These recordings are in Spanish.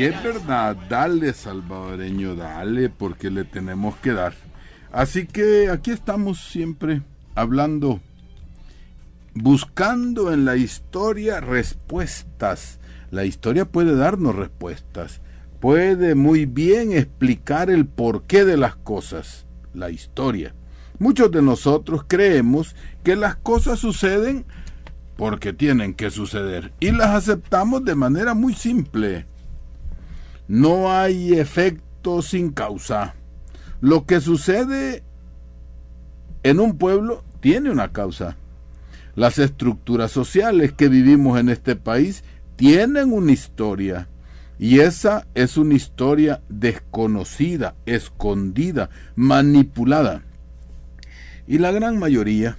Y es verdad, dale salvadoreño, dale, porque le tenemos que dar. Así que aquí estamos siempre hablando, buscando en la historia respuestas. La historia puede darnos respuestas, puede muy bien explicar el porqué de las cosas, la historia. Muchos de nosotros creemos que las cosas suceden porque tienen que suceder y las aceptamos de manera muy simple. No hay efecto sin causa. Lo que sucede en un pueblo tiene una causa. Las estructuras sociales que vivimos en este país tienen una historia. Y esa es una historia desconocida, escondida, manipulada. Y la gran mayoría,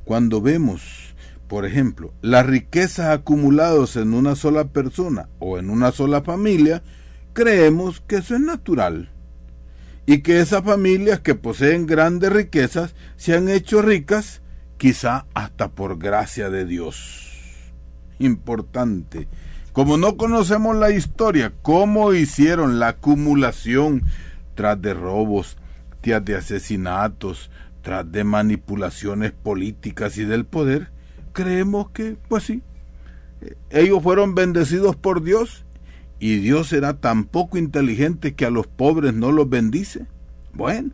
cuando vemos, por ejemplo, las riquezas acumuladas en una sola persona o en una sola familia, creemos que eso es natural. Y que esas familias que poseen grandes riquezas se han hecho ricas, quizá hasta por gracia de Dios. Importante. Como no conocemos la historia, cómo hicieron la acumulación tras de robos, tras de asesinatos, tras de manipulaciones políticas y del poder, creemos que, pues sí, ellos fueron bendecidos por Dios y Dios será tan poco inteligente que a los pobres no los bendice. Bueno,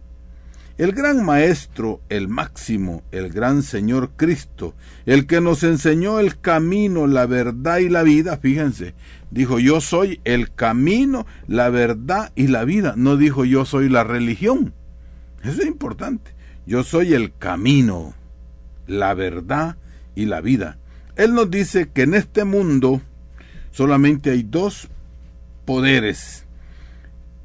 el gran maestro, el máximo, el gran Señor Cristo, el que nos enseñó el camino, la verdad y la vida, fíjense, dijo yo soy el camino, la verdad y la vida, no dijo yo soy la religión. Eso es importante. Yo soy el camino, la verdad y la vida. Él nos dice que en este mundo solamente hay dos poderes.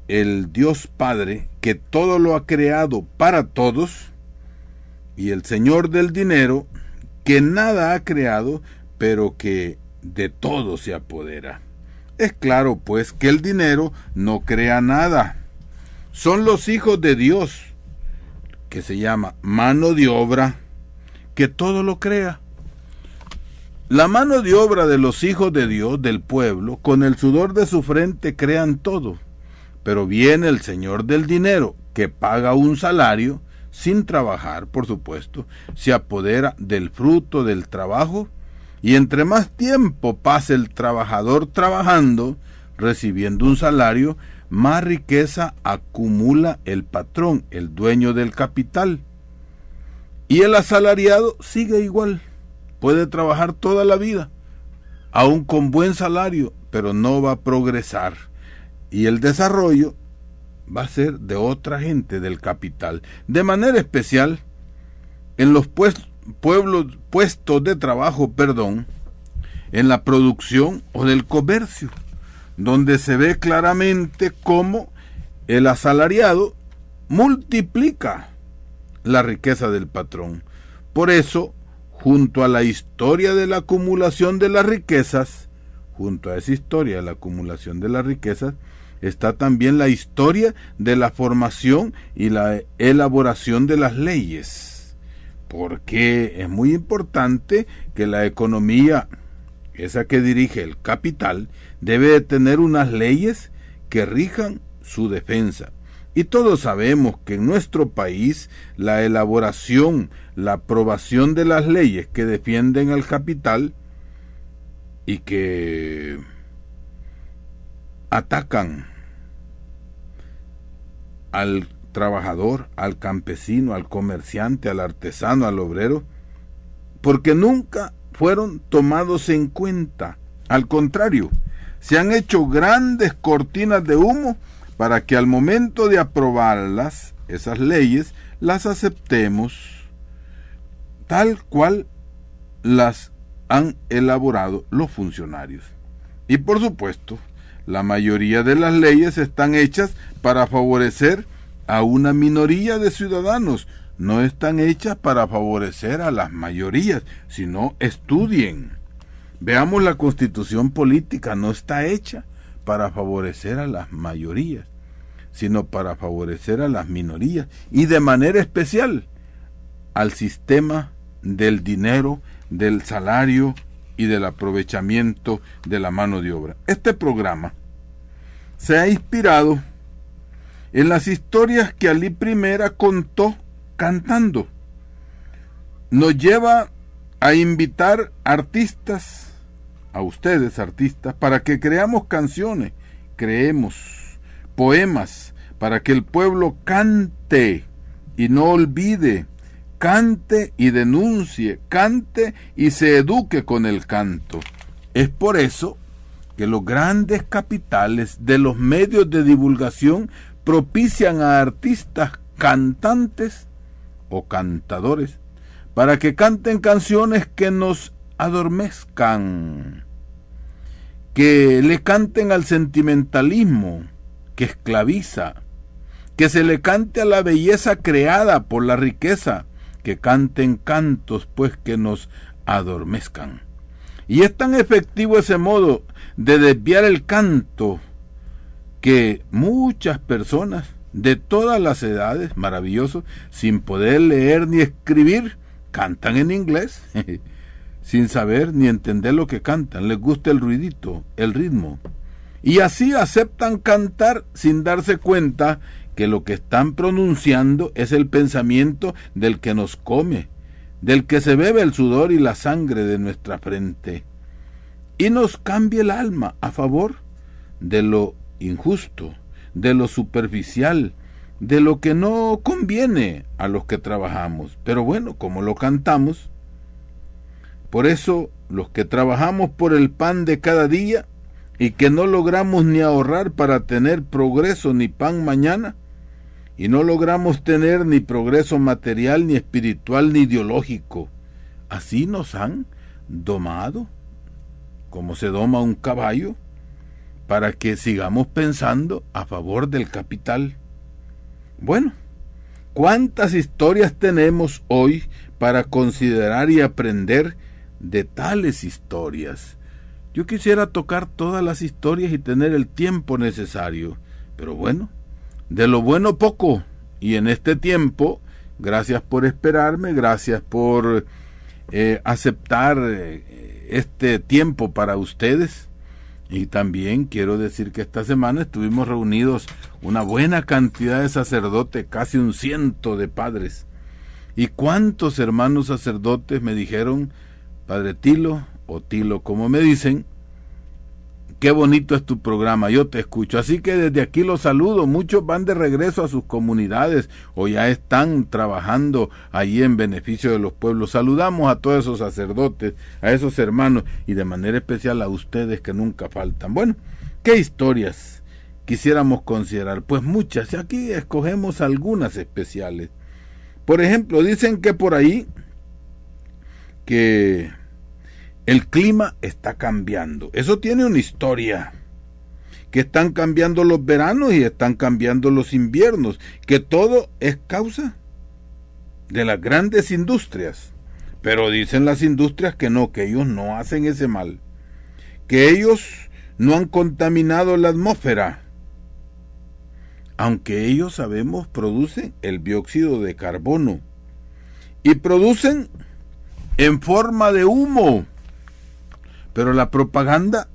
El Dios Padre, que todo lo ha creado para todos, y el Señor del dinero, que nada ha creado, pero que de todo se apodera. Es claro, pues, que el dinero no crea nada. Son los hijos de Dios, que se llama mano de obra, que todo lo crea. La mano de obra de los hijos de Dios, del pueblo, con el sudor de su frente crean todo. Pero viene el Señor del dinero, que paga un salario, sin trabajar, por supuesto, se apodera del fruto del trabajo, y entre más tiempo pase el trabajador trabajando, recibiendo un salario, más riqueza acumula el patrón, el dueño del capital. Y el asalariado sigue igual, puede trabajar toda la vida, aún con buen salario, pero no va a progresar. Y el desarrollo va a ser de otra gente del capital. De manera especial, en los puestos de trabajo, en la producción o del comercio, donde se ve claramente cómo el asalariado multiplica la riqueza del patrón. Por eso, junto a la historia de la acumulación de las riquezas, junto a esa historia de la acumulación de las riquezas, está también la historia de la formación y la elaboración de las leyes. Porque es muy importante que la economía, esa que dirige el capital, debe de tener unas leyes que rijan su defensa. Y todos sabemos que en nuestro país la elaboración, la aprobación de las leyes que defienden al capital y que atacan al trabajador, al campesino, al comerciante, al artesano, al obrero, porque nunca fueron tomados en cuenta. Al contrario, se han hecho grandes cortinas de humo para que al momento de aprobarlas, esas leyes, las aceptemos tal cual las han elaborado los funcionarios. Y por supuesto, la mayoría de las leyes están hechas para favorecer a una minoría de ciudadanos, no están hechas para favorecer a las mayorías, sino estudien. Veamos la Constitución política, no está hecha para favorecer a las mayorías, sino para favorecer a las minorías, y de manera especial al sistema del dinero, del salario y del aprovechamiento de la mano de obra. Este programa se ha inspirado en las historias que Alí I contó cantando. Nos lleva a invitar artistas, a ustedes artistas, para que creamos canciones, creemos poemas, para que el pueblo cante y no olvide, cante y denuncie, cante y se eduque con el canto. Es por eso que los grandes capitales de los medios de divulgación propician a artistas cantantes o cantadores para que canten canciones que nos adormezcan, que le canten al sentimentalismo que esclaviza, que se le cante a la belleza creada por la riqueza, que canten cantos pues que nos adormezcan. Y es tan efectivo ese modo de desviar el canto que muchas personas de todas las edades, maravilloso, sin poder leer ni escribir, cantan en inglés, sin saber ni entender lo que cantan, les gusta el ruidito, el ritmo. Y así aceptan cantar sin darse cuenta que lo que están pronunciando es el pensamiento del que nos come, del que se bebe el sudor y la sangre de nuestra frente, y nos cambia el alma a favor de lo injusto, de lo superficial, de lo que no conviene a los que trabajamos. Pero bueno, como lo cantamos, por eso los que trabajamos por el pan de cada día y que no logramos ni ahorrar para tener progreso ni pan mañana, y no logramos tener ni progreso material, ni espiritual, ni ideológico, así nos han domado, como se doma un caballo, para que sigamos pensando a favor del capital. Bueno, ¿cuántas historias tenemos hoy para considerar y aprender de tales historias? Yo quisiera tocar todas las historias y tener el tiempo necesario, pero bueno, de lo bueno poco, y en este tiempo, gracias por esperarme, gracias por aceptar este tiempo para ustedes. Y también quiero decir que esta semana estuvimos reunidos una buena cantidad de sacerdotes, casi 100 de padres. ¿Y cuántos hermanos sacerdotes me dijeron, Padre Tilo, o Tilo como me dicen, qué bonito es tu programa, yo te escucho? Así que desde aquí los saludo. Muchos van de regreso a sus comunidades o ya están trabajando allí en beneficio de los pueblos. Saludamos a todos esos sacerdotes, a esos hermanos y de manera especial a ustedes que nunca faltan. Bueno, ¿qué historias quisiéramos considerar? Pues muchas, y aquí escogemos algunas especiales. Por ejemplo, dicen que por ahí que el clima está cambiando. Eso tiene una historia. Que están cambiando los veranos y están cambiando los inviernos. Que todo es causa de las grandes industrias. Pero dicen las industrias que no, que ellos no hacen ese mal. Que ellos no han contaminado la atmósfera. Aunque ellos, sabemos, producen el dióxido de carbono. Y producen en forma de humo. Pero la propaganda,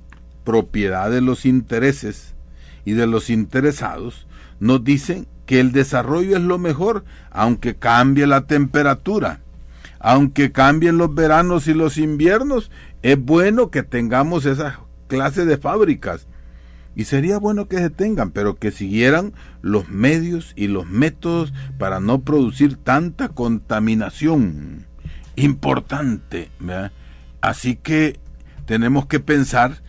propiedad de los intereses y de los interesados, nos dicen que el desarrollo es lo mejor, aunque cambie la temperatura, aunque cambien los veranos y los inviernos, es bueno que tengamos esa clase de fábricas. Y sería bueno que se tengan, pero que siguieran los medios y los métodos para no producir tanta contaminación. Importante, ¿verdad? Así que tenemos que pensar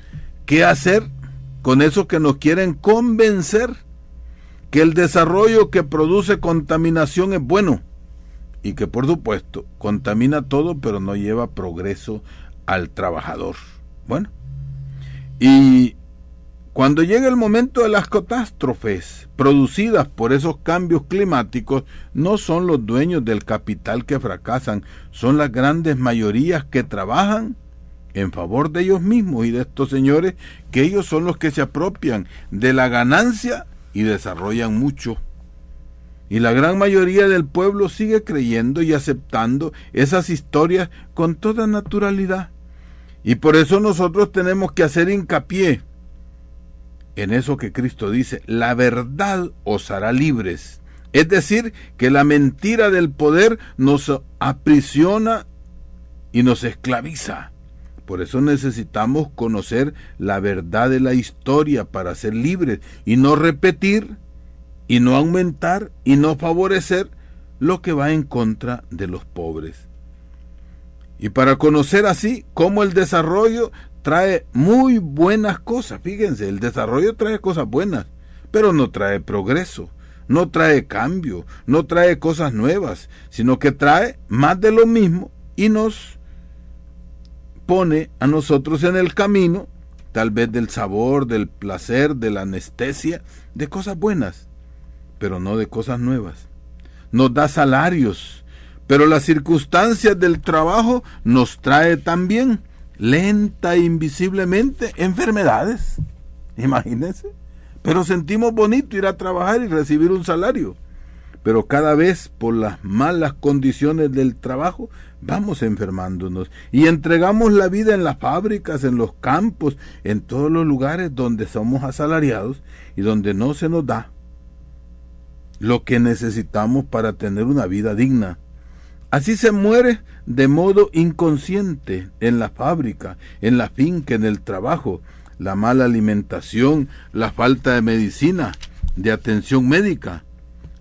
qué hacer con eso que nos quieren convencer que el desarrollo que produce contaminación es bueno y que por supuesto contamina todo pero no lleva progreso al trabajador. Bueno, y cuando llega el momento de las catástrofes producidas por esos cambios climáticos, no son los dueños del capital que fracasan, son las grandes mayorías que trabajan en favor de ellos mismos y de estos señores, que ellos son los que se apropian de la ganancia y desarrollan mucho. Y la gran mayoría del pueblo sigue creyendo y aceptando esas historias con toda naturalidad. Y por eso nosotros tenemos que hacer hincapié en eso que Cristo dice, la verdad os hará libres. Es decir, que la mentira del poder nos aprisiona y nos esclaviza. Por eso necesitamos conocer la verdad de la historia para ser libres y no repetir y no aumentar y no favorecer lo que va en contra de los pobres. Y para conocer así cómo el desarrollo trae muy buenas cosas. Fíjense, el desarrollo trae cosas buenas, pero no trae progreso, no trae cambio, no trae cosas nuevas, sino que trae más de lo mismo y nos pone a nosotros en el camino, tal vez del sabor, del placer, de la anestesia, de cosas buenas, pero no de cosas nuevas. Nos da salarios, pero las circunstancias del trabajo nos trae también, lenta e invisiblemente, enfermedades. Imagínense. Pero sentimos bonito ir a trabajar y recibir un salario. Pero cada vez por las malas condiciones del trabajo vamos enfermándonos y entregamos la vida en las fábricas, en los campos, en todos los lugares donde somos asalariados y donde no se nos da lo que necesitamos para tener una vida digna. Así se muere de modo inconsciente en la fábrica, en la finca, en el trabajo, la mala alimentación, la falta de medicina, de atención médica,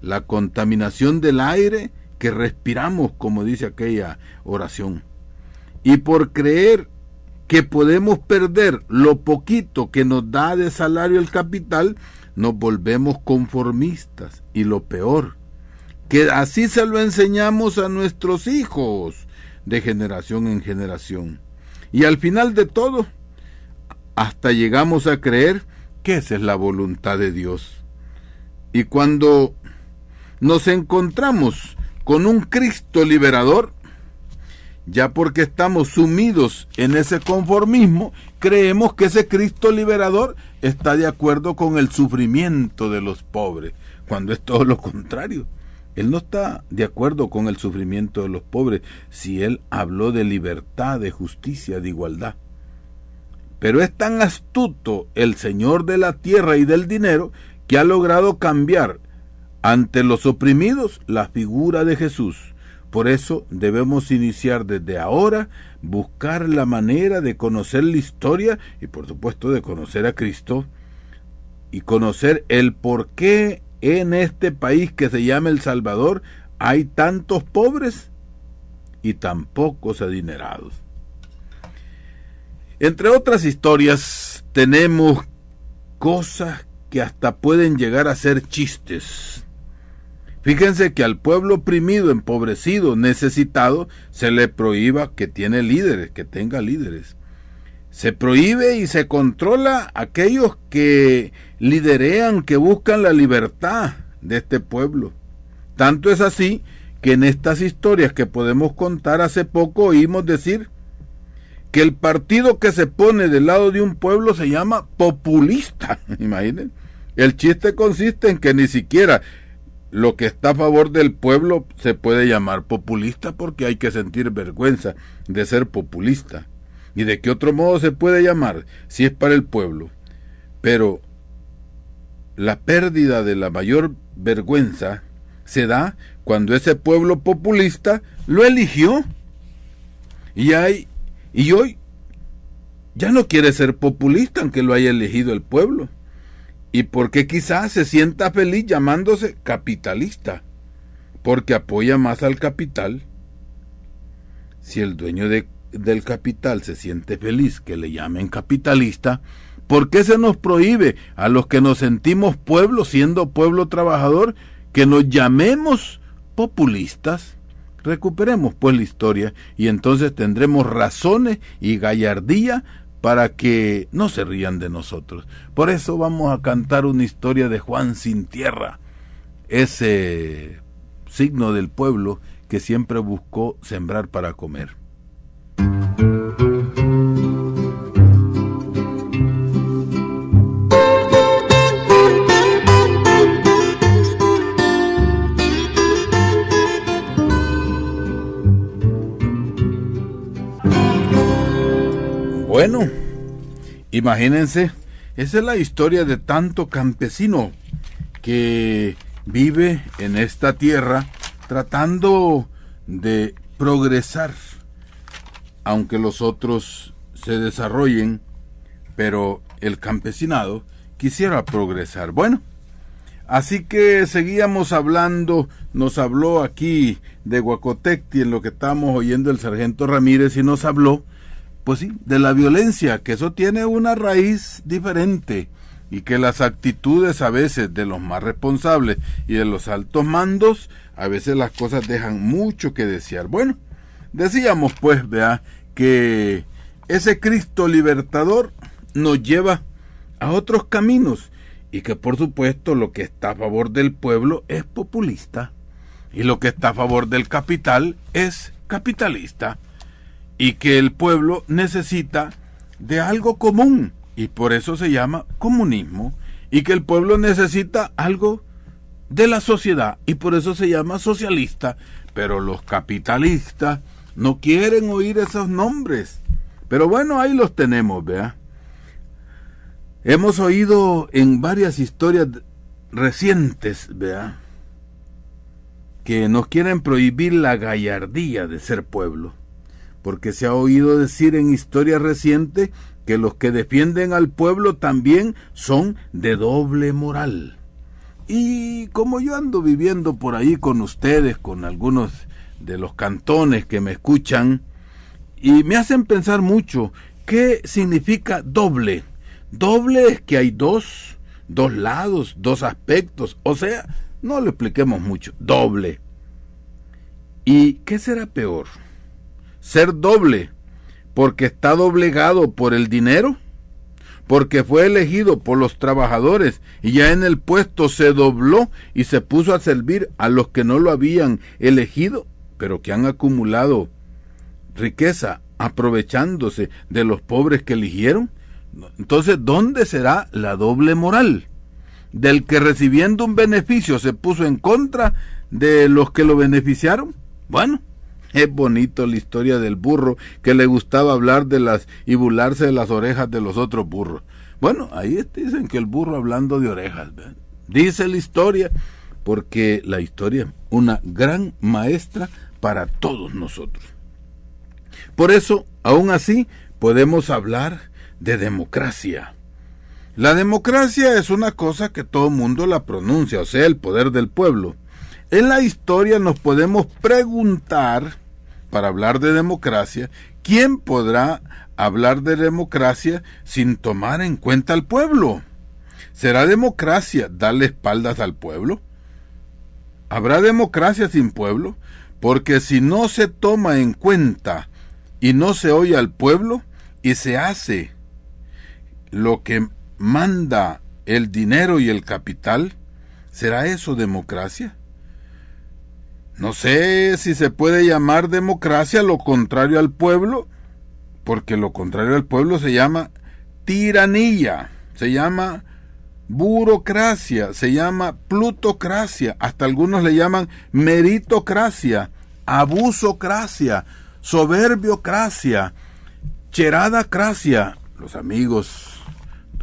la contaminación del aire que respiramos, como dice aquella oración. Y por creer que podemos perder lo poquito que nos da de salario el capital, nos volvemos conformistas. Y lo peor, que así se lo enseñamos a nuestros hijos de generación en generación. Y al final de todo, hasta llegamos a creer que esa es la voluntad de Dios. Y cuando nos encontramos con un Cristo liberador, ya porque estamos sumidos en ese conformismo, creemos que ese Cristo liberador está de acuerdo con el sufrimiento de los pobres, cuando es todo lo contrario. Él no está de acuerdo con el sufrimiento de los pobres, si Él habló de libertad, de justicia, de igualdad. Pero es tan astuto el Señor de la tierra y del dinero que ha logrado cambiar ante los oprimidos la figura de Jesús. Por eso debemos iniciar desde ahora, buscar la manera de conocer la historia y por supuesto de conocer a Cristo y conocer el por qué en este país que se llama El Salvador hay tantos pobres y tan pocos adinerados. Entre otras historias tenemos cosas que hasta pueden llegar a ser chistes. Fíjense que al pueblo oprimido, empobrecido, necesitado, se le prohíba que tiene líderes, que tenga líderes. Se prohíbe y se controla a aquellos que liderean, que buscan la libertad de este pueblo. Tanto es así que en estas historias que podemos contar hace poco oímos decir que el partido que se pone del lado de un pueblo se llama populista. Imaginen. El chiste consiste en que ni siquiera lo que está a favor del pueblo se puede llamar populista porque hay que sentir vergüenza de ser populista. ¿Y de qué otro modo se puede llamar si es para el pueblo? Pero la pérdida de la mayor vergüenza se da cuando ese pueblo populista lo eligió. Y hoy ya no quiere ser populista aunque lo haya elegido el pueblo. Y porque quizás se sienta feliz llamándose capitalista, porque apoya más al capital. Si el dueño del capital se siente feliz que le llamen capitalista, ¿por qué se nos prohíbe a los que nos sentimos pueblo, siendo pueblo trabajador, que nos llamemos populistas? Recuperemos pues la historia y entonces tendremos razones y gallardía para que no se rían de nosotros. Por eso vamos a cantar una historia de Juan Sin Tierra, ese signo del pueblo que siempre buscó sembrar para comer. Bueno, imagínense Esa es la historia de tanto campesino que vive en esta tierra tratando de progresar, aunque los otros se desarrollen, pero el campesinado quisiera progresar. Bueno, así que seguíamos hablando, nos habló aquí de Guacotecti, en lo que estábamos oyendo el sargento Ramírez, y nos habló, pues sí, de la violencia, que eso tiene una raíz diferente, y que las actitudes a veces de los más responsables y de los altos mandos, a veces las cosas dejan mucho que desear. Bueno, decíamos pues, vea, que ese Cristo libertador nos lleva a otros caminos, y que por supuesto lo que está a favor del pueblo es populista, y lo que está a favor del capital es capitalista, y que el pueblo necesita de algo común, y por eso se llama comunismo, y que el pueblo necesita algo de la sociedad, y por eso se llama socialista. Pero los capitalistas no quieren oír esos nombres. Pero bueno, ahí los tenemos, vea. Hemos oído en varias historias recientes, vea, que nos quieren prohibir la gallardía de ser pueblo, porque se ha oído decir en historia reciente que los que defienden al pueblo también son de doble moral. Y como yo ando viviendo por ahí con ustedes, con algunos de los cantones que me escuchan, y me hacen pensar mucho, ¿qué significa doble? Doble es que hay dos lados, dos aspectos, o sea, no lo expliquemos mucho, doble. ¿Y qué será peor? ¿Ser doble porque está doblegado por el dinero? ¿Porque fue elegido por los trabajadores y ya en el puesto se dobló y se puso a servir a los que no lo habían elegido, pero que han acumulado riqueza aprovechándose de los pobres que eligieron? Entonces, ¿dónde será la doble moral? ¿Del que recibiendo un beneficio se puso en contra de los que lo beneficiaron? Bueno, es bonito la historia del burro que le gustaba hablar y burlarse de las orejas de los otros burros. Bueno, ahí dicen que el burro hablando de orejas, ¿verdad? Dice la historia, porque la historia es una gran maestra para todos nosotros. Por eso, aún así, podemos hablar de democracia. La democracia es una cosa que todo mundo la pronuncia, o sea, el poder del pueblo. En la historia nos podemos preguntar, para hablar de democracia, ¿quién podrá hablar de democracia sin tomar en cuenta al pueblo? ¿Será democracia darle espaldas al pueblo? ¿Habrá democracia sin pueblo? Porque si no se toma en cuenta y no se oye al pueblo y se hace lo que manda el dinero y el capital, ¿será eso democracia? No sé si se puede llamar democracia lo contrario al pueblo, porque lo contrario al pueblo se llama tiranía, se llama burocracia, se llama plutocracia, hasta algunos le llaman meritocracia, abusocracia, soberbiocracia, cheradacracia, los amigos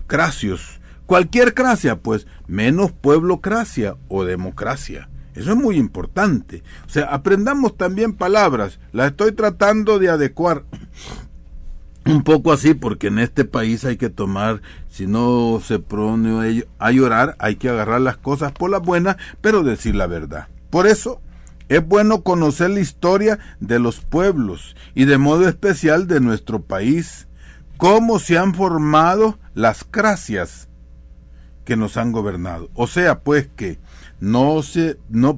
cracios, cualquier cracia, pues menos pueblocracia o democracia. Eso es muy importante. O sea, aprendamos también palabras. Las estoy tratando de adecuar un poco así, porque en este país hay que tomar, si no se pone a llorar, hay que agarrar las cosas por las buenas, pero decir la verdad. Por eso es bueno conocer la historia de los pueblos y de modo especial de nuestro país, cómo se han formado las cracias que nos han gobernado. O sea, pues que no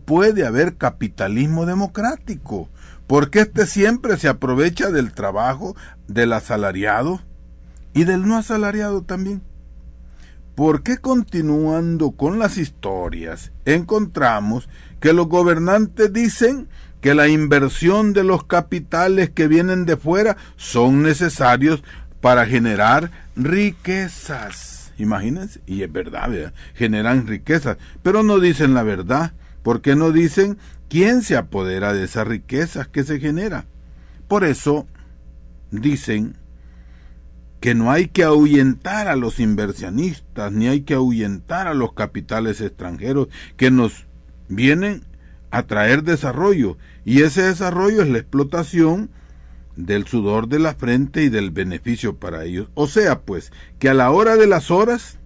puede haber capitalismo democrático, porque este siempre se aprovecha del trabajo del asalariado y del no asalariado también. Porque continuando con las historias, encontramos que los gobernantes dicen que la inversión de los capitales que vienen de fuera son necesarios para generar riquezas. Imagínense, y es verdad, ¿verdad? Generan riquezas, pero no dicen la verdad. ¿Por qué no dicen quién se apodera de esas riquezas que se generan? Por eso dicen que no hay que ahuyentar a los inversionistas, ni hay que ahuyentar a los capitales extranjeros que nos vienen a traer desarrollo, y ese desarrollo es la explotación del sudor de la frente y del beneficio para ellos. O sea, pues, que a la hora de las horas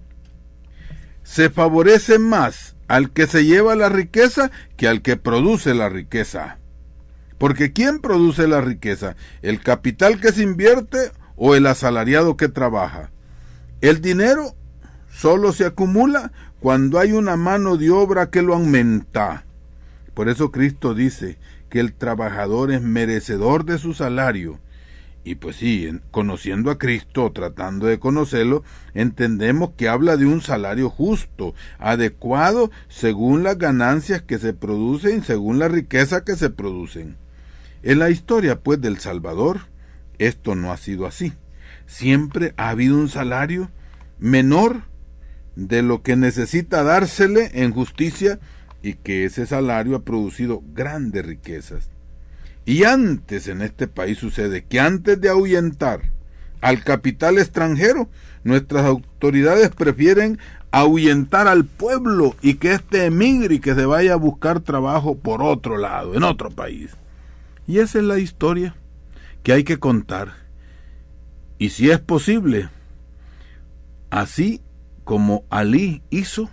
se favorece más al que se lleva la riqueza que al que produce la riqueza. Porque ¿quién produce la riqueza? ¿El capital que se invierte o el asalariado que trabaja? El dinero solo se acumula cuando hay una mano de obra que lo aumenta. Por eso Cristo dice que el trabajador es merecedor de su salario. Y pues sí, conociendo a Cristo, tratando de conocerlo, entendemos que habla de un salario justo, adecuado según las ganancias que se producen, según la riqueza que se producen. En la historia, pues, del Salvador, esto no ha sido así. Siempre ha habido un salario menor de lo que necesita dársele en justicia, y que ese salario ha producido grandes riquezas. Y antes en este país sucede que antes de ahuyentar al capital extranjero, nuestras autoridades prefieren ahuyentar al pueblo y que éste emigre y que se vaya a buscar trabajo por otro lado, en otro país. Y esa es la historia que hay que contar. Y si es posible, así como Alí hizo,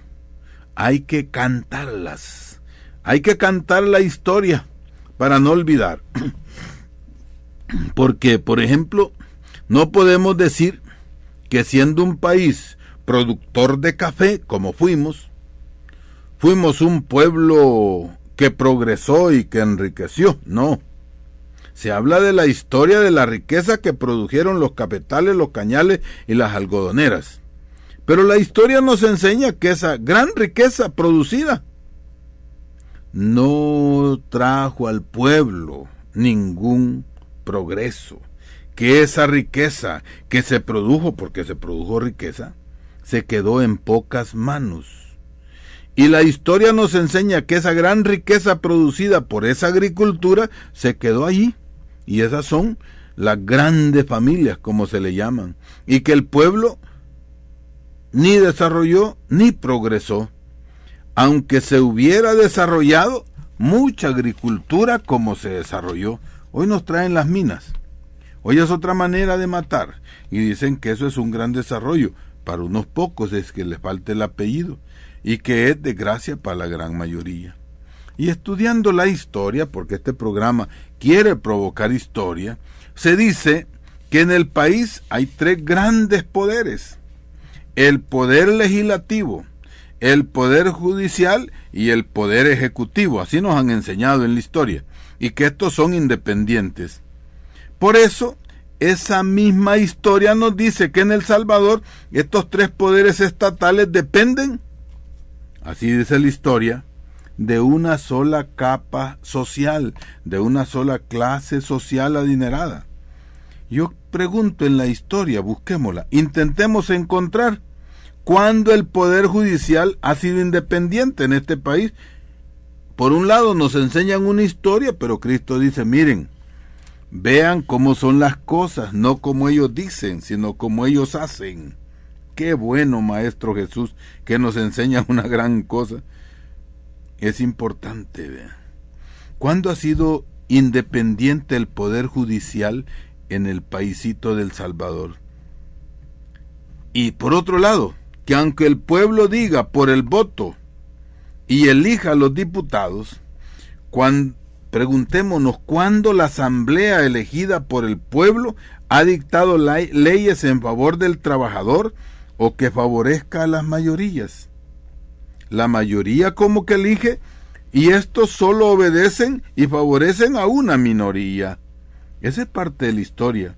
hay que cantarlas. Hay que cantar la historia para no olvidar. Porque, por ejemplo, no podemos decir que siendo un país productor de café, como fuimos un pueblo que progresó y que enriqueció. No. Se habla de la historia de la riqueza que produjeron los cafetales, los cañales y las algodoneras. Pero la historia nos enseña que esa gran riqueza producida no trajo al pueblo ningún progreso, que esa riqueza que se produjo, porque se produjo riqueza, se quedó en pocas manos. Y la historia nos enseña que esa gran riqueza producida por esa agricultura se quedó allí, y esas son las grandes familias, como se le llaman, y que el pueblo ni desarrolló ni progresó, aunque se hubiera desarrollado mucha agricultura como se desarrolló. Hoy nos traen las minas, hoy es otra manera de matar, y dicen que eso es un gran desarrollo. Para unos pocos es que les falta el apellido, y que es desgracia para la gran mayoría. Y estudiando la historia, porque este programa quiere provocar historia, se dice que en el país hay tres grandes poderes: el poder legislativo, el poder judicial y el poder ejecutivo. Así nos han enseñado en la historia, y que estos son independientes. Por eso, esa misma historia nos dice que en El Salvador estos tres poderes estatales dependen, así dice la historia, de una sola capa social, de una sola clase social adinerada. Yo pregunto en la historia, busquémosla, intentemos encontrar cuándo el poder judicial ha sido independiente en este país. Por un lado nos enseñan una historia, pero Cristo dice, miren, vean cómo son las cosas, no como ellos dicen, sino como ellos hacen. Qué bueno, Maestro Jesús, que nos enseña una gran cosa. Es importante, vean. ¿Cuándo ha sido independiente el poder judicial en el paisito del Salvador? Y por otro lado, que aunque el pueblo diga por el voto y elija a los diputados, preguntémonos cuándo la asamblea elegida por el pueblo ha dictado leyes en favor del trabajador o que favorezca a las mayorías. La mayoría como que elige, y estos solo obedecen y favorecen a una minoría. Esa es parte de la historia.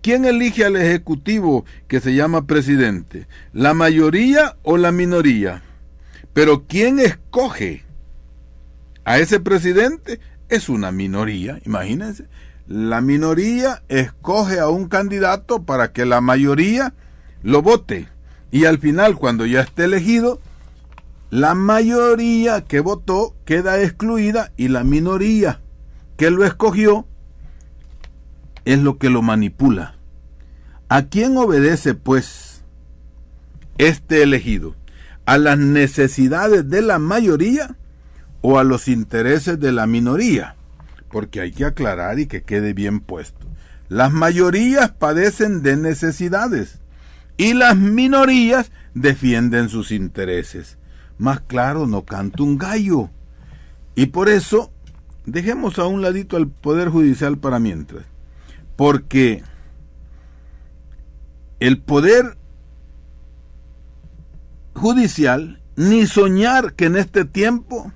¿Quién elige al ejecutivo que se llama presidente? ¿La mayoría o la minoría? Pero ¿quién escoge a ese presidente? Es una minoría, imagínense. La minoría escoge a un candidato para que la mayoría lo vote. Y al final, cuando ya esté elegido, la mayoría que votó queda excluida y la minoría que lo escogió es lo que lo manipula. ¿A quién obedece, pues, este elegido? ¿A las necesidades de la mayoría o a los intereses de la minoría? Porque hay que aclarar y que quede bien puesto. Las mayorías padecen de necesidades y las minorías defienden sus intereses. Más claro no canta un gallo. Y por eso, dejemos a un ladito al Poder Judicial para mientras. Porque el Poder Judicial, ni soñar que en este tiempo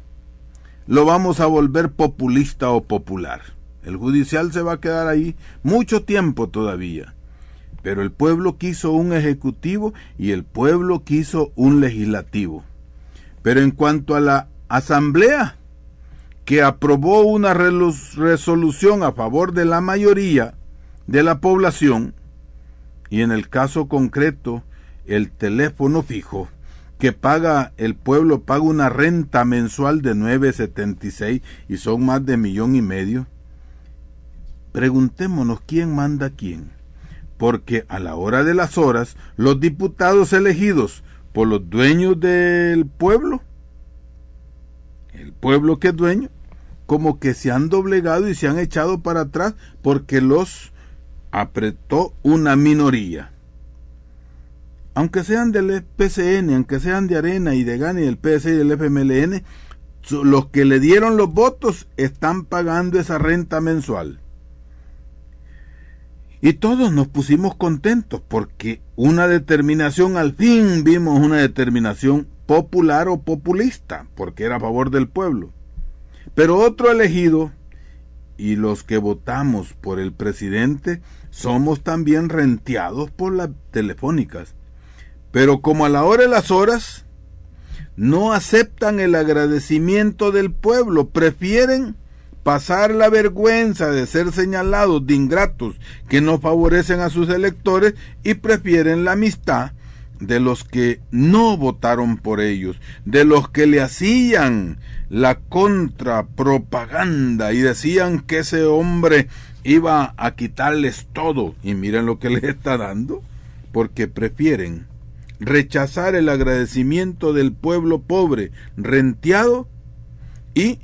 lo vamos a volver populista o popular. El judicial se va a quedar ahí mucho tiempo todavía. Pero el pueblo quiso un ejecutivo y el pueblo quiso un legislativo. Pero en cuanto a la asamblea, que aprobó una resolución a favor de la mayoría de la población, y en el caso concreto, el teléfono fijo, que paga el pueblo, paga una renta mensual de 9.76 y son más de 1,5 millones. Preguntémonos quién manda a quién, porque a la hora de las horas, los diputados elegidos por los dueños del pueblo, el pueblo que es dueño, como que se han doblegado y se han echado para atrás porque los apretó una minoría. Aunque sean del PCN, aunque sean de Arena y de Gana y del PSI y del FMLN, los que le dieron los votos están pagando esa renta mensual. Y todos nos pusimos contentos porque una determinación, al fin vimos una determinación popular o populista, porque era a favor del pueblo. Pero otro elegido, y los que votamos por el presidente, somos también renteados por las telefónicas. Pero como a la hora de las horas, no aceptan el agradecimiento del pueblo, prefieren pasar la vergüenza de ser señalados de ingratos que no favorecen a sus electores y prefieren la amistad de los que no votaron por ellos, de los que le hacían la contrapropaganda y decían que ese hombre iba a quitarles todo. Y miren lo que les está dando, porque prefieren rechazar el agradecimiento del pueblo pobre, renteado, y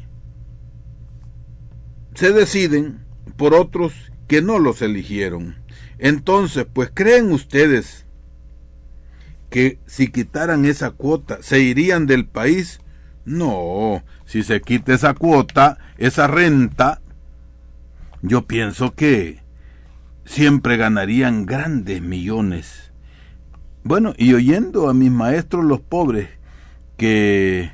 se deciden por otros que no los eligieron. Entonces, pues, ¿creen ustedes que si quitaran esa cuota se irían del país? No, si se quita esa cuota, esa renta, yo pienso que siempre ganarían grandes millones. Bueno, y oyendo a mis maestros los pobres, que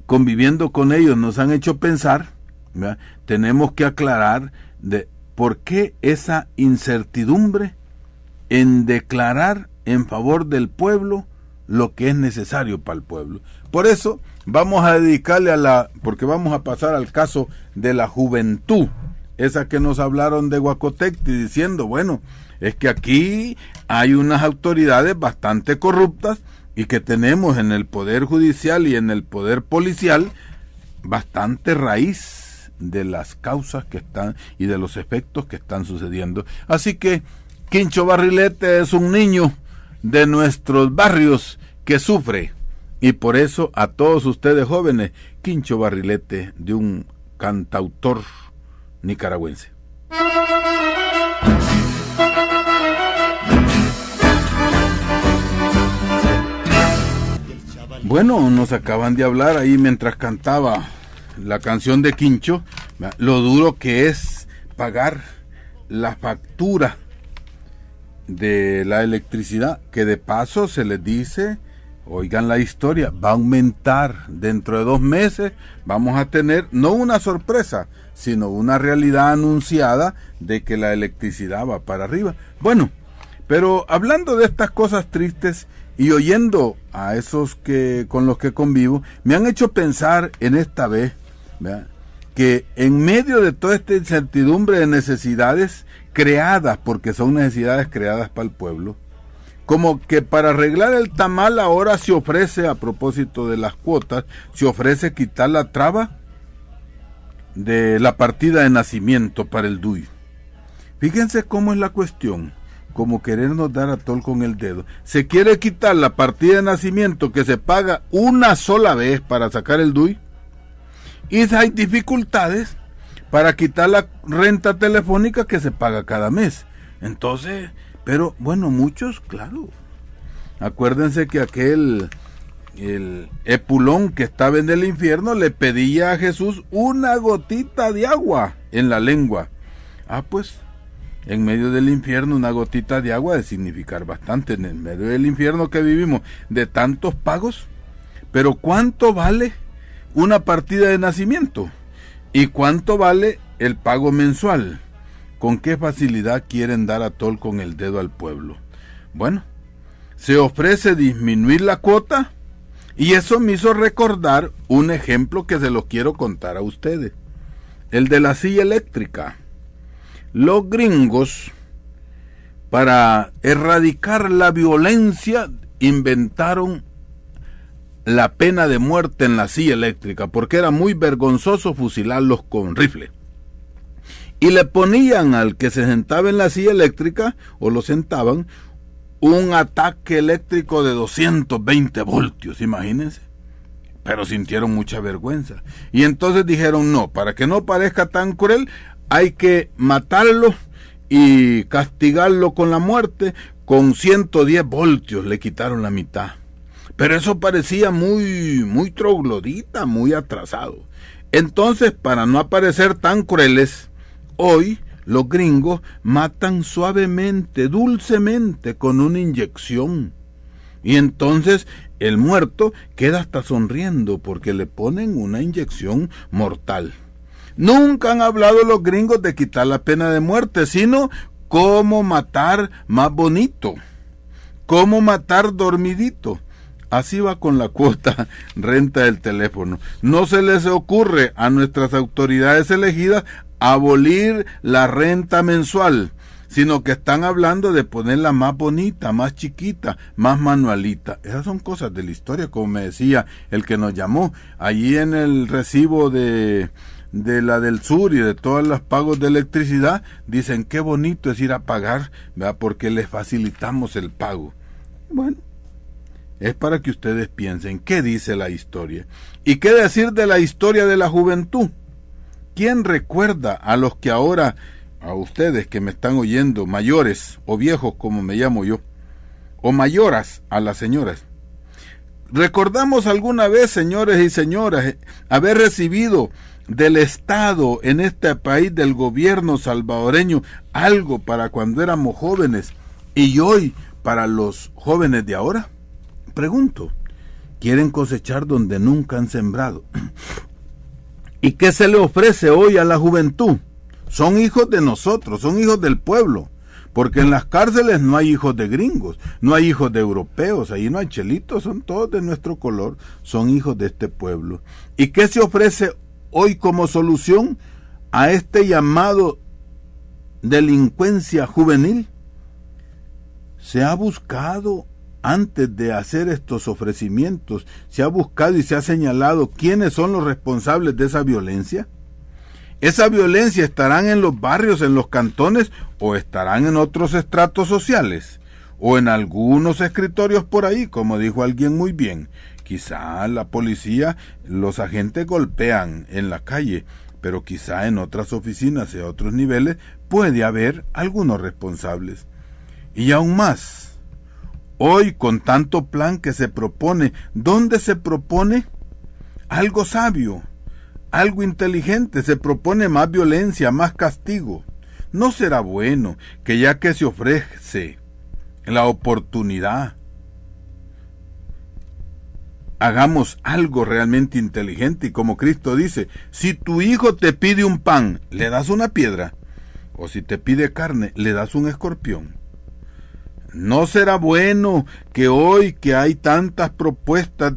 conviviendo con ellos nos han hecho pensar, ¿verdad? Tenemos que aclarar de por qué esa incertidumbre en declarar en favor del pueblo lo que es necesario para el pueblo. Por eso vamos a dedicarle porque vamos a pasar al caso de la juventud, esa que nos hablaron de Guacotecti diciendo, bueno, es que aquí hay unas autoridades bastante corruptas y que tenemos en el Poder Judicial y en el Poder Policial bastante raíz de las causas que están y de los efectos que están sucediendo. Así que Quincho Barrilete es un niño de nuestros barrios que sufre, y por eso a todos ustedes jóvenes, Quincho Barrilete, de un cantautor nicaragüense. Bueno, nos acaban de hablar ahí mientras cantaba la canción de Quincho, lo duro que es pagar la factura de la electricidad, que de paso se les dice, oigan la historia, va a aumentar dentro de 2 meses, vamos a tener no una sorpresa, sino una realidad anunciada de que la electricidad va para arriba. Bueno, pero hablando de estas cosas tristes y oyendo a esos con los que convivo, me han hecho pensar en esta vez, ¿verdad?, que en medio de toda esta incertidumbre de necesidades creadas, porque son necesidades creadas para el pueblo, como que para arreglar el tamal ahora se ofrece, a propósito de las cuotas, se ofrece quitar la traba de la partida de nacimiento para el DUI. Fíjense cómo es la cuestión. como querernos dar a tol con el dedo. Se quiere quitar la partida de nacimiento que se paga una sola vez para sacar el DUI, y hay dificultades para quitar la renta telefónica que se paga cada mes. Entonces, pero bueno, muchos, claro. Acuérdense que el Epulón que estaba en el infierno le pedía a Jesús una gotita de agua en la lengua. Pues en medio del infierno una gotita de agua debe significar bastante, en el medio del infierno que vivimos, de tantos pagos. Pero ¿cuánto vale una partida de nacimiento? ¿Y cuánto vale el pago mensual? ¿Con qué facilidad quieren dar a tol con el dedo al pueblo? Bueno, se ofrece disminuir la cuota, y eso me hizo recordar un ejemplo que se lo quiero contar a ustedes. El de la silla eléctrica. Los gringos, para erradicar la violencia, inventaron la pena de muerte en la silla eléctrica, porque era muy vergonzoso fusilarlos con rifle. Y le ponían al que se sentaba en la silla eléctrica, o lo sentaban, un ataque eléctrico de 220 voltios, imagínense. Pero sintieron mucha vergüenza. Y entonces dijeron, no, para que no parezca tan cruel, hay que matarlo y castigarlo con la muerte. Con 110 voltios le quitaron la mitad. Pero eso parecía muy troglodita, muy atrasado. Entonces, para no aparecer tan crueles, hoy los gringos matan suavemente, dulcemente, con una inyección. Y entonces el muerto queda hasta sonriendo porque le ponen una inyección mortal. Nunca han hablado los gringos de quitar la pena de muerte, sino cómo matar más bonito, cómo matar dormidito. Así va con la cuota renta del teléfono. No se les ocurre a nuestras autoridades elegidas abolir la renta mensual, sino que están hablando de ponerla más bonita, más chiquita, más manualita. Esas son cosas de la historia, como me decía el que nos llamó. Allí en el recibo de la del sur y de todos los pagos de electricidad, dicen qué bonito es ir a pagar, ¿verdad? Porque les facilitamos el pago. Bueno, es para que ustedes piensen qué dice la historia. ¿Y qué decir de la historia de la juventud? ¿Quién recuerda a los que ahora, a ustedes que me están oyendo, mayores o viejos como me llamo yo, o mayoras a las señoras? ¿Recordamos alguna vez, señores y señoras, haber recibido del Estado en este país, del gobierno salvadoreño, algo para cuando éramos jóvenes y hoy para los jóvenes de ahora? Pregunto, ¿quieren cosechar donde nunca han sembrado? ¿Y qué se le ofrece hoy a la juventud? Son hijos de nosotros, son hijos del pueblo, porque en las cárceles no hay hijos de gringos, no hay hijos de europeos, ahí no hay chelitos, son todos de nuestro color, son hijos de este pueblo. ¿Y qué se ofrece hoy como solución a este llamado delincuencia juvenil? Se ha buscado, antes de hacer estos ofrecimientos, se ha buscado y se ha señalado quiénes son los responsables de esa violencia. ¿Esa violencia estarán en los barrios, en los cantones, o estarán en otros estratos sociales? O en algunos escritorios por ahí, como dijo alguien muy bien. Quizá la policía, los agentes golpean en la calle, pero quizá en otras oficinas y a otros niveles puede haber algunos responsables. Y aún más, hoy con tanto plan que se propone, ¿dónde se propone algo sabio? Algo inteligente, se propone más violencia, más castigo. ¿No será bueno que ya que se ofrece la oportunidad, hagamos algo realmente inteligente? Y como Cristo dice, si tu hijo te pide un pan, ¿le das una piedra? O si te pide carne, ¿le das un escorpión? ¿No será bueno que hoy que hay tantas propuestas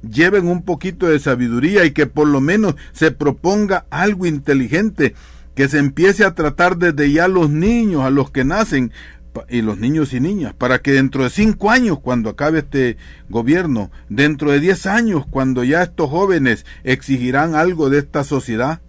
lleven un poquito de sabiduría y que por lo menos se proponga algo inteligente, que se empiece a tratar desde ya a los niños, a los que nacen, y los niños y niñas, para que dentro de 5 años, cuando acabe este gobierno, dentro de 10 años, cuando ya estos jóvenes exigirán algo de esta sociedad,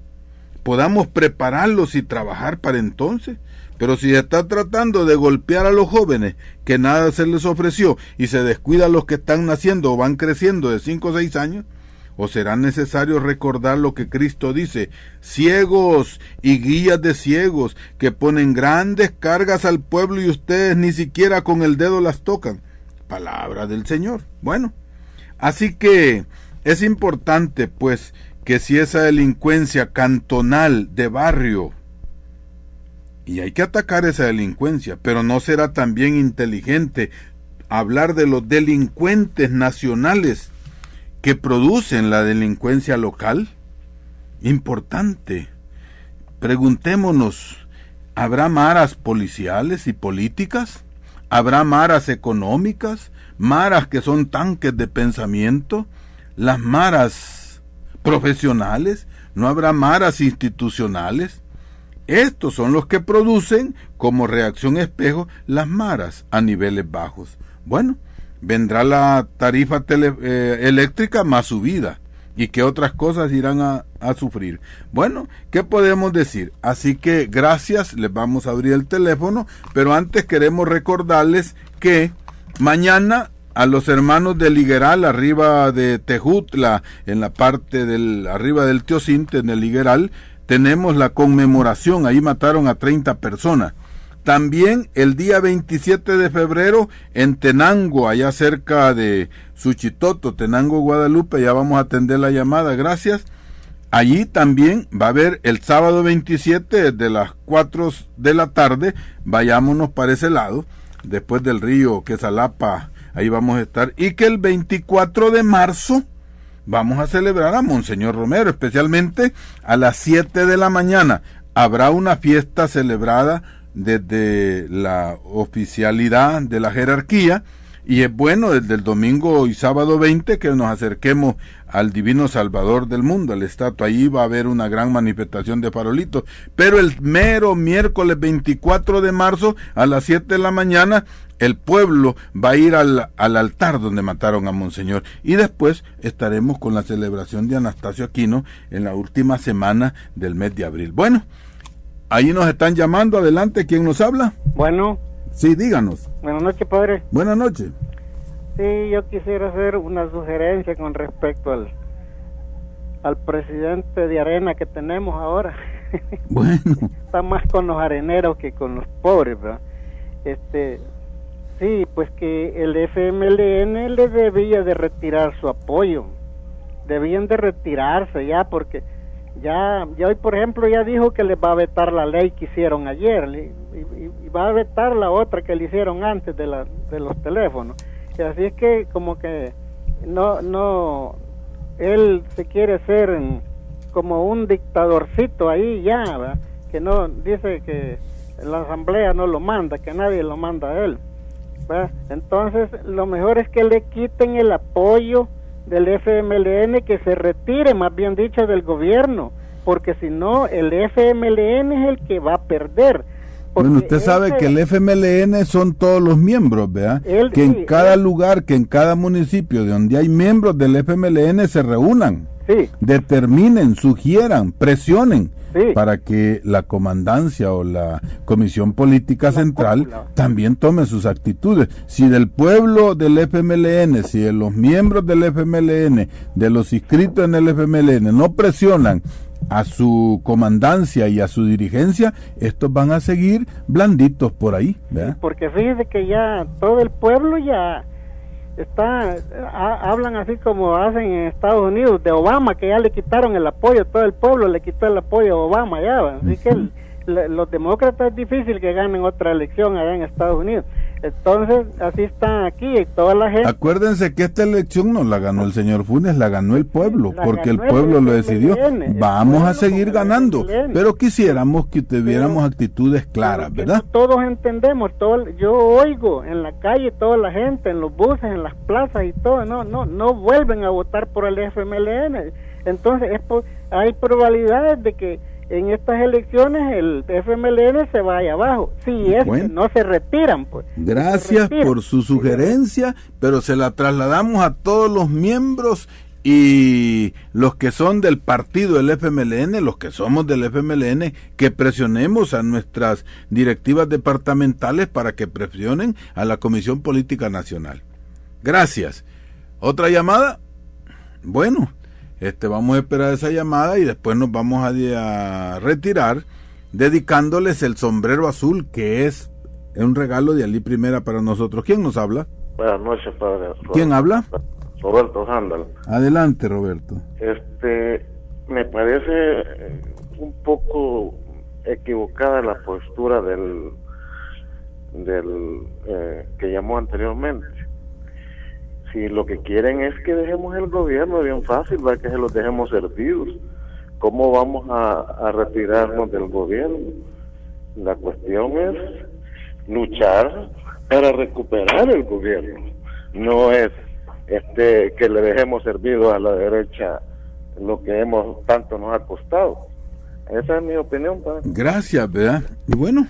podamos prepararlos y trabajar para entonces? Pero si se está tratando de golpear a los jóvenes, que nada se les ofreció, y se descuida a los que están naciendo o van creciendo de 5 o 6 años, ¿o será necesario recordar lo que Cristo dice? Ciegos y guías de ciegos, que ponen grandes cargas al pueblo y ustedes ni siquiera con el dedo las tocan. Palabra del Señor. Bueno, así que es importante, pues, que si esa delincuencia cantonal de barrio, y hay que atacar esa delincuencia, pero no será también inteligente hablar de los delincuentes nacionales que producen la delincuencia local. Importante. Preguntémonos, ¿habrá maras policiales y políticas? ¿Habrá maras económicas? ¿Maras que son tanques de pensamiento? ¿Las maras profesionales? ¿No habrá maras institucionales? Estos son los que producen, como reacción espejo, las maras a niveles bajos. Bueno, vendrá la tarifa eléctrica más subida. ¿Y qué otras cosas irán a sufrir? Bueno, ¿qué podemos decir? Así que gracias, les vamos a abrir el teléfono, pero antes queremos recordarles que mañana a los hermanos de Ligueral, arriba de Tejutla, en la parte arriba del Teocinte, en el Ligueral, tenemos la conmemoración, ahí mataron a 30 personas. También el día 27 de febrero en Tenango, allá cerca de Suchitoto, Tenango, Guadalupe, ya vamos a atender la llamada, gracias. Allí también va a haber el sábado 27 desde las 4 de la tarde, vayámonos para ese lado, después del río Quesalapa, ahí vamos a estar. Y que el 24 de marzo vamos a celebrar a Monseñor Romero, especialmente a las 7 de la mañana. Habrá una fiesta celebrada desde la oficialidad de la jerarquía, y es bueno desde el domingo y sábado 20 que nos acerquemos al Divino Salvador del mundo, al estatua. Ahí va a haber una gran manifestación de farolitos, pero el mero miércoles 24 de marzo a las 7 de la mañana el pueblo va a ir al altar donde mataron a Monseñor, y después estaremos con la celebración de Anastasio Aquino en la última semana del mes de abril. Bueno, ahí nos están llamando, adelante, ¿quién nos habla? Bueno. Sí, díganos. Buenas noches, padre. Buenas noches. Sí, yo quisiera hacer una sugerencia con respecto al presidente de Arena que tenemos ahora. Bueno. Está más con los areneros que con los pobres, ¿verdad? Sí, pues que el FMLN le debía de retirar su apoyo. Debían de retirarse ya, porque ya hoy, por ejemplo, ya dijo que les va a vetar la ley que hicieron ayer, y va a vetar la otra que le hicieron antes de los teléfonos. Y así es que como que no él se quiere ser como un dictadorcito ahí ya, ¿verdad? Que no dice que la asamblea no lo manda, que nadie lo manda a él, ¿verdad? Entonces lo mejor es que le quiten el apoyo del FMLN, que se retire, más bien dicho, del gobierno, porque si no el FMLN es el que va a perder. Bueno, usted sabe que el FMLN son todos los miembros, ¿verdad? Que en cada lugar, que en cada municipio de donde hay miembros del FMLN se reúnan, sí, determinen, sugieran, presionen, sí, para que la comandancia o la Comisión Política Central también tome sus actitudes. Si del pueblo del FMLN, si de los miembros del FMLN, de los inscritos en el FMLN no presionan a su comandancia y a su dirigencia, estos van a seguir blanditos por ahí, ¿verdad? Sí, porque fíjese que ya todo el pueblo ya hablan así como hacen en Estados Unidos de Obama, que ya le quitaron el apoyo, todo el pueblo le quitó el apoyo a Obama ya, ¿verdad? Así que los demócratas es difícil que ganen otra elección allá en Estados Unidos. Entonces, así están aquí, y toda la gente... Acuérdense que esta elección no la ganó el señor Funes, la ganó el pueblo, porque el pueblo lo decidió. Vamos a seguir ganando, pero quisiéramos que tuviéramos actitudes claras, ¿verdad? Todos entendemos, yo oigo en la calle toda la gente, en los buses, en las plazas y todo, no vuelven a votar por el FMLN. Entonces, hay probabilidades de que en estas elecciones el FMLN se vaya abajo, si es que no se retiran, pues. Gracias por su sugerencia, pero se la trasladamos a todos los miembros y los que son del partido del FMLN, los que somos del FMLN, que presionemos a nuestras directivas departamentales para que presionen a la Comisión Política Nacional. Gracias. ¿Otra llamada? Bueno, vamos a esperar esa llamada y después nos vamos a retirar dedicándoles el sombrero azul, que es un regalo de Alí Primera para nosotros. ¿Quién nos habla? Buenas noches, padre. ¿Quién habla? Roberto Sándal. Adelante, Roberto. Me parece un poco equivocada la postura del que llamó anteriormente. Si lo que quieren es que dejemos el gobierno, bien fácil, va, que se los dejemos servidos. ¿Cómo vamos a retirarnos del gobierno? La cuestión es luchar para recuperar el gobierno. No es que le dejemos servido a la derecha lo que tanto nos ha costado. Esa es mi opinión, padre. Gracias, ¿verdad? Y bueno,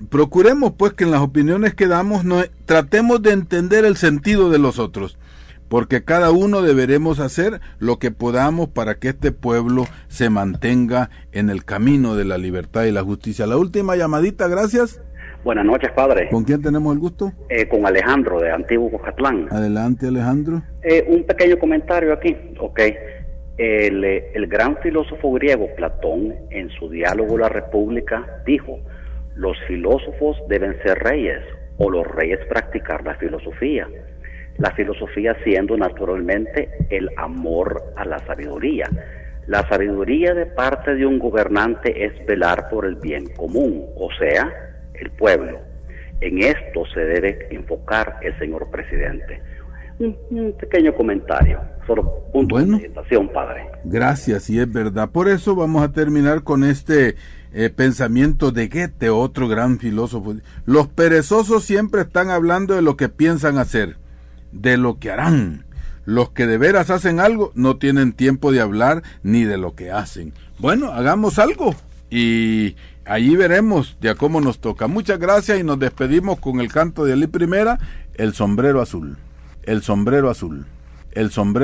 procuremos pues que en las opiniones que damos tratemos de entender el sentido de los otros, porque cada uno deberemos hacer lo que podamos para que este pueblo se mantenga en el camino de la libertad y la justicia. La última llamadita, gracias. Buenas noches, padre. ¿Con quién tenemos el gusto? Con Alejandro, de Antiguo Cocatlán. Adelante, Alejandro. Un pequeño comentario aquí. El gran filósofo griego Platón, en su diálogo La República, dijo: los filósofos deben ser reyes, o los reyes practicar la filosofía. La filosofía siendo naturalmente el amor a la sabiduría. La sabiduría de parte de un gobernante es velar por el bien común, o sea, el pueblo. En esto se debe enfocar el señor presidente. Un pequeño comentario, solo punto de presentación, padre. Gracias, y es verdad. Por eso vamos a terminar con este pensamiento de Goethe, otro gran filósofo. Los perezosos siempre están hablando de lo que piensan hacer, de lo que harán. Los que de veras hacen algo no tienen tiempo de hablar ni de lo que hacen. Bueno, hagamos algo y allí veremos de a cómo nos toca. Muchas gracias y nos despedimos con el canto de Alí Primera, El sombrero azul. El sombrero azul. El sombrero